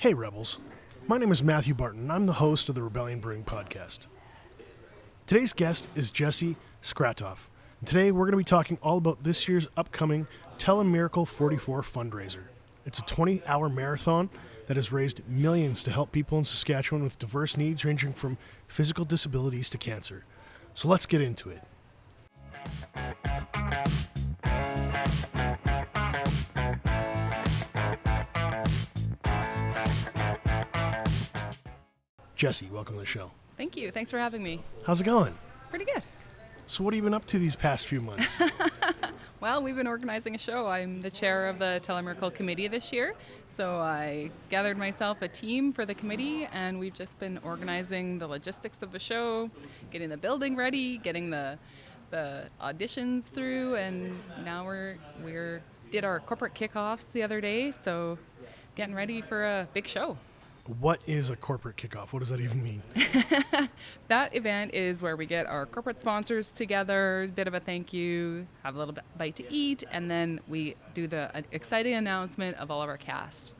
Hey Rebels, my name is Matthew Barton and I'm the host of the Rebellion Brewing podcast. Today's guest is Jesse Shkuratoff. And today we're going to be talking all about this year's upcoming Telemiracle 44 fundraiser. It's a 20-hour marathon that has raised millions to help people in Saskatchewan with diverse needs ranging from physical disabilities to cancer. So let's get into it. Jesse, welcome to the show. Thank you. Thanks for having me. How's it going? Pretty good. So what have you been up to these past few months? Well, we've been organizing a show. I'm the chair of the Telemiracle committee this year. So I gathered myself a team for the committee, and we've just been organizing the logistics of the show, getting the building ready, getting the auditions through, and now we're did our corporate kickoffs the other day, so getting ready for a big show. What is a corporate kickoff? What does that even mean? That event is where we get our corporate sponsors together, a bit of a thank you, have a little bite to eat, and then we do the exciting announcement of all of our cast.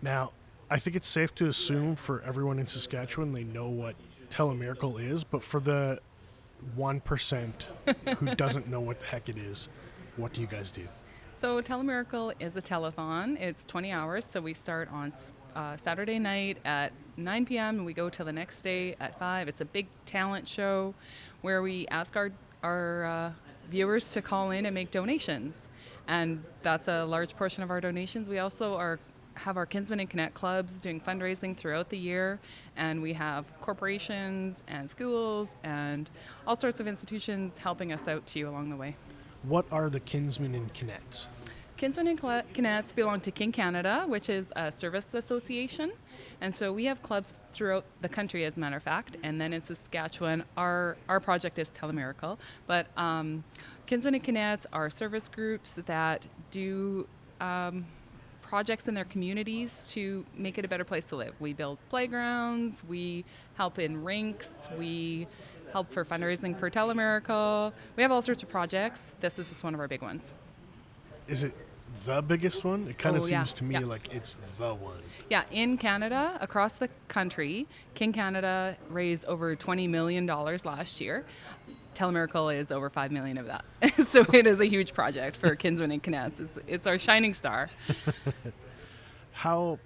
Now, I think it's safe to assume for everyone in Saskatchewan, they know what Telemiracle is, but for the 1% who doesn't know what the heck it is, what do you guys do? So Telemiracle is a telethon. It's 20 hours, so we start on Saturday night at 9 p.m. and we go till the next day at 5. It's a big talent show where we ask our viewers to call in and make donations. And that's a large portion of our donations. We also have our Kinsmen and Kinettes clubs doing fundraising throughout the year. And we have corporations and schools and all sorts of institutions helping us out too along the way. What are the Kinsmen and Kinettes? Kinsmen and Kinettes belong to King Canada, which is a service association. And so we have clubs throughout the country, as a matter of fact. And then in Saskatchewan, our project is Telemiracle. But Kinsmen and Kinettes are service groups that do projects in their communities to make it a better place to live. We build playgrounds, we help in rinks, we help for fundraising for Telemiracle. We have all sorts of projects. This is just one of our big ones. Is it the biggest one? It kind of seems to me like it's the one. Yeah, in Canada, across the country, King Canada raised over $20 million last year. Telemiracle is over $5 million of that. So it is a huge project for Kinsmen and Kinettes. It's our shining star. How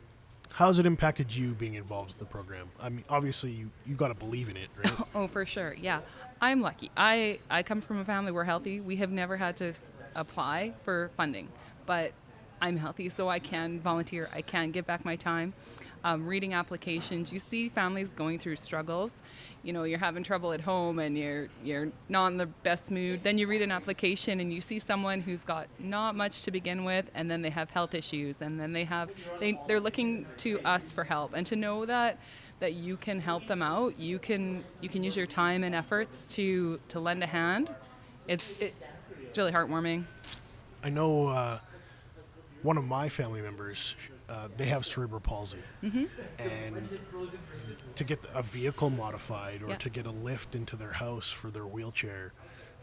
has it impacted you being involved with the program? I mean, obviously you got to believe in it, right? Oh, for sure. Yeah. I'm lucky. I come from a family, we're healthy. We have never had to apply for funding, but I'm healthy, so I can volunteer. I can give back my time. Reading applications, you see families going through struggles. You know, you're having trouble at home and you're not in the best mood. Then you read an application and you see someone who's got not much to begin with, and then they have health issues, and then they're looking to us for help, and to know that you can help them out. You can use your time and efforts to lend a hand. It's really heartwarming. I know one of my family members, they have cerebral palsy. Mm-hmm. And to get a vehicle modified or to get a lift into their house for their wheelchair,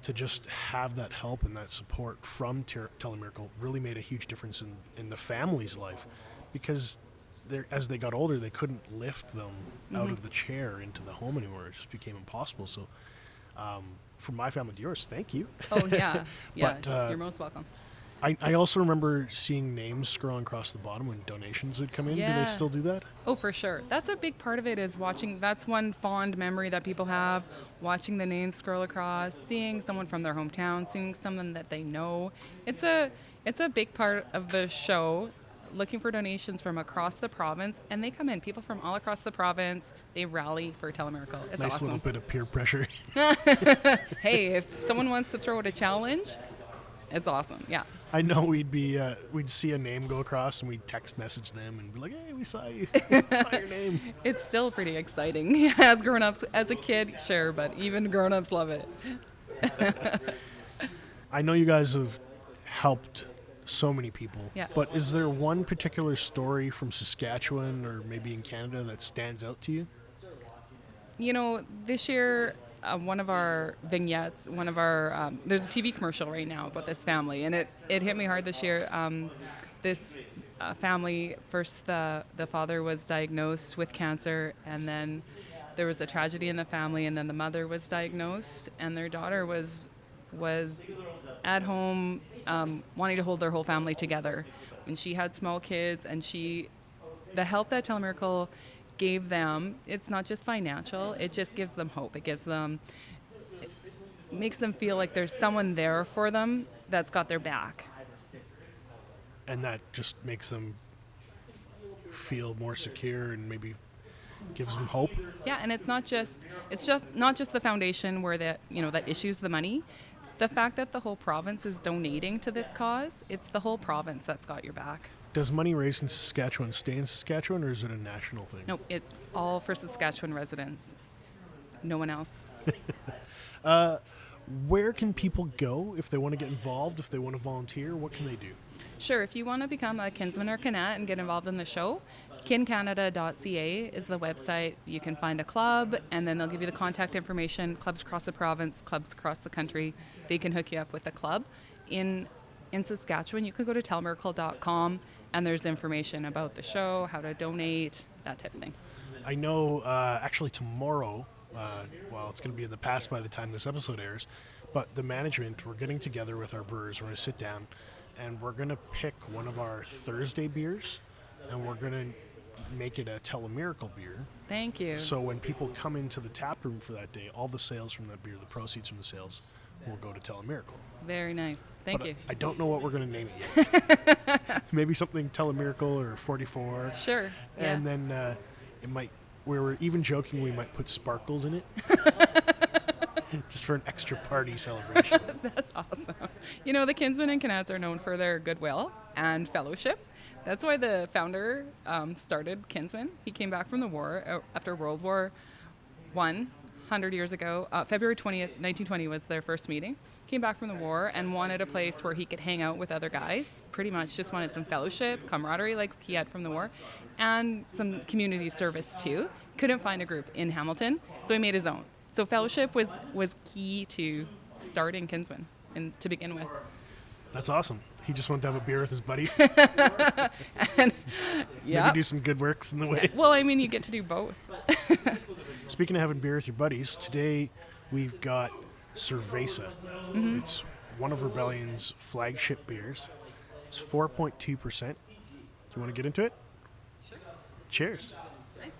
to just have that help and that support from Telemiracle really made a huge difference in the family's life, because as they got older, they couldn't lift them out of the chair into the home anymore. It just became impossible. So from my family to yours, thank you. Oh, yeah. Yeah, But, you're most welcome. I also remember seeing names scrolling across the bottom when donations would come in. Yeah. Do they still do that? Oh, for sure. That's a big part of it, is watching. That's one fond memory that people have, watching the names scroll across, seeing someone from their hometown, seeing someone that they know. It's a big part of the show, looking for donations from across the province, and they come in. People from all across the province, they rally for Telemiracle. It's nice awesome. Little bit of peer pressure. Hey, if someone wants to throw out a challenge, it's awesome. Yeah. I know we'd see a name go across and we'd text message them and be like, hey, we saw you. We saw your name. It's still pretty exciting. As grown-ups, as a kid, sure, but even grown-ups love it. I know you guys have helped so many people, Yeah. but is there one particular story from Saskatchewan or maybe in Canada that stands out to you? You know, this year, one of our vignettes, there's a TV commercial right now about this family, and it hit me hard this year. This family. First, the father was diagnosed with cancer, and then there was a tragedy in the family, and then the mother was diagnosed, and their daughter was at home wanting to hold their whole family together. And she had small kids, and the help that Telemiracle gave them, it's not just financial, it just gives them hope. It makes them feel like there's someone there for them that's got their back. And that just makes them feel more secure and maybe gives them hope. Yeah, and it's just not just the foundation where that issues the money. The fact that the whole province is donating to this cause, it's the whole province that's got your back. Does money raised in Saskatchewan stay in Saskatchewan, or is it a national thing? No, it's all for Saskatchewan residents. No one else. Where can people go if they want to get involved, if they want to volunteer? What can they do? Sure, if you want to become a Kinsman or Kinette and get involved in the show, kincanada.ca is the website. You can find a club, and then they'll give you the contact information. Clubs across the province, clubs across the country, they can hook you up with a club. In Saskatchewan, you can go to telemiracle.com, and there's information about the show, how to donate, that type of thing. I know actually tomorrow, it's going to be in the past by the time this episode airs, but the management, we're getting together with our brewers. We're going to sit down, and we're going to pick one of our Thursday beers, and we're going to make it a Telemiracle beer. Thank you. So when people come into the tap room for that day, all the sales from that beer, the proceeds from the sales, will go to Telemiracle. Very nice. Thank you. I don't know what we're going to name it yet. Maybe something Telemiracle or 44. Sure. Yeah. And then it might, we were even joking we might put sparkles in it. Just for an extra party celebration. That's awesome. The Kinsmen and Kinettes are known for their goodwill and fellowship. That's why the founder started Kinsmen. He came back from the war after World War I, 100 years ago. February 20th, 1920 was their first meeting. Came back from the war and wanted a place where he could hang out with other guys. Pretty much just wanted some fellowship, camaraderie like he had from the war, and some community service too. Couldn't find a group in Hamilton, so he made his own. So fellowship was key to starting Kinsmen and to begin with. That's awesome. He just wanted to have a beer with his buddies. And yeah. Maybe do some good works in the way. Well, I mean, you get to do both. Speaking of having beer with your buddies, today we've got Cerveza. Mm-hmm. It's one of Rebellion's flagship beers. It's 4.2%. Do you want to get into it? Sure. Cheers. Thanks.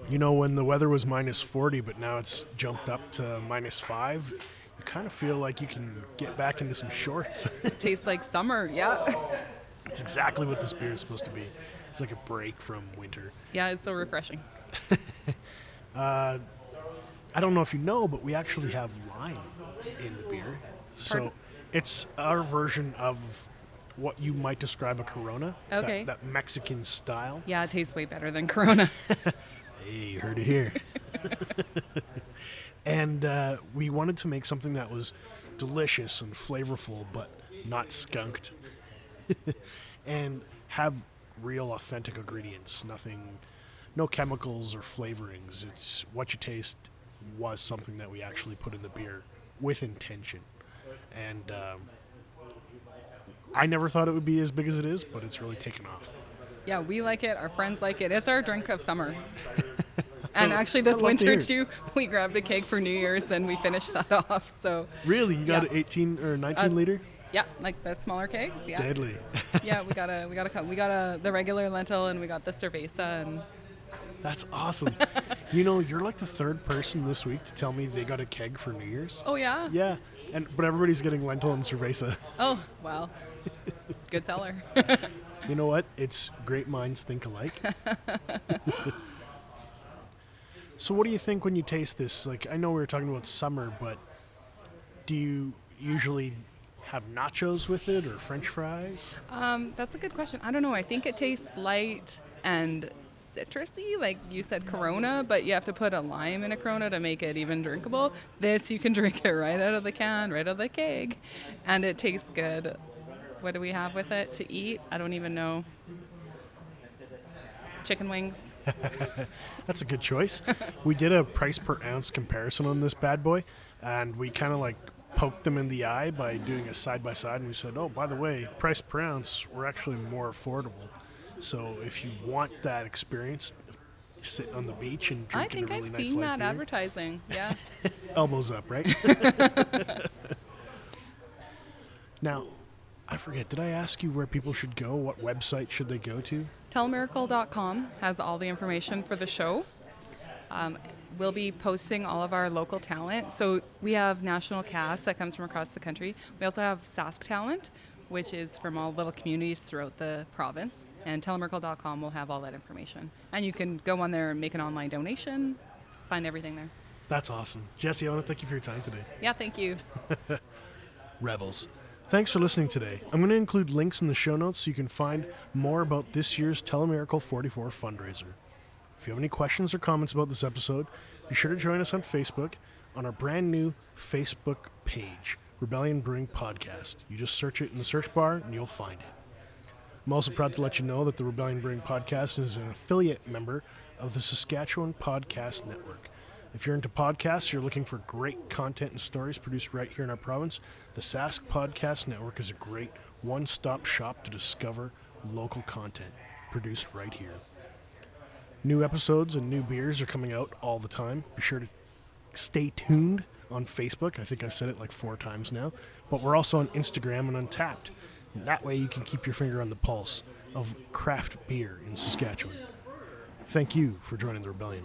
When the weather was minus 40, but now it's jumped up to minus 5, you kind of feel like you can get back into some shorts. It tastes like summer, yeah. It's exactly what this beer is supposed to be. It's like a break from winter. Yeah, it's so refreshing. I don't know if you know, but we actually have lime in the beer. Pardon? So it's our version of what you might describe a Corona. Okay. That Mexican style. Yeah, it tastes way better than Corona. Hey, you heard it here. And we wanted to make something that was delicious and flavorful, but not skunked. And have real authentic ingredients. No chemicals or flavorings. It's what you taste was something that we actually put in the beer with intention. And I never thought it would be as big as it is, but it's really taken off. Yeah, we like it. Our friends like it. It's our drink of summer. And actually this winter too, we grabbed a keg for New Year's and we finished that off. So really, you got an 18 or 19 liter? Yeah, like the smaller kegs. Yeah. Deadly. Yeah, we got the regular lentil and we got the cerveza and. That's awesome. You're like the third person this week to tell me they got a keg for New Year's. Oh yeah. Yeah, but everybody's getting lentil and cerveza. Oh well, good seller. You know what? It's great minds think alike. So what do you think when you taste this? Like, I know we were talking about summer, but do you usually have nachos with it or French fries? That's a good question. I don't know. I think it tastes light and citrusy, like you said, Corona, but you have to put a lime in a Corona to make it even drinkable. This, you can drink it right out of the can, right out of the keg, and it tastes good. What do we have with it to eat? I don't even know. Chicken wings. That's a good choice. We did a price per ounce comparison on this bad boy, and we kind of like poked them in the eye by doing a side-by-side, and we said, oh, by the way, price per ounce, we're actually more affordable. So if you want that experience, sit on the beach and I drink think a really I've nice seen light that beer. advertising. Yeah. Elbows up, right? Now, I forget, did I ask you where people should go? What website should they go to? Telemiracle.com has all the information for the show. We'll be posting all of our local talent. So we have national cast that comes from across the country. We also have Sask talent, which is from all little communities throughout the province. And Telemiracle.com will have all that information. And you can go on there and make an online donation, find everything there. That's awesome. Jesse, I want to thank you for your time today. Yeah, thank you. Revels. Thanks for listening today. I'm going to include links in the show notes so you can find more about this year's Telemiracle 44 fundraiser. If you have any questions or comments about this episode, be sure to join us on Facebook on our brand new Facebook page, Rebellion Brewing Podcast. You just search it in the search bar and you'll find it. I'm also proud to let you know that the Rebellion Brewing Podcast is an affiliate member of the Saskatchewan Podcast Network. If you're into podcasts, you're looking for great content and stories produced right here in our province, the Sask Podcast Network is a great one-stop shop to discover local content produced right here. New episodes and new beers are coming out all the time. Be sure to stay tuned on Facebook. I think I've said it like 4 times now. But we're also on Instagram and Untapped. And that way you can keep your finger on the pulse of craft beer in Saskatchewan. Thank you for joining the Rebellion.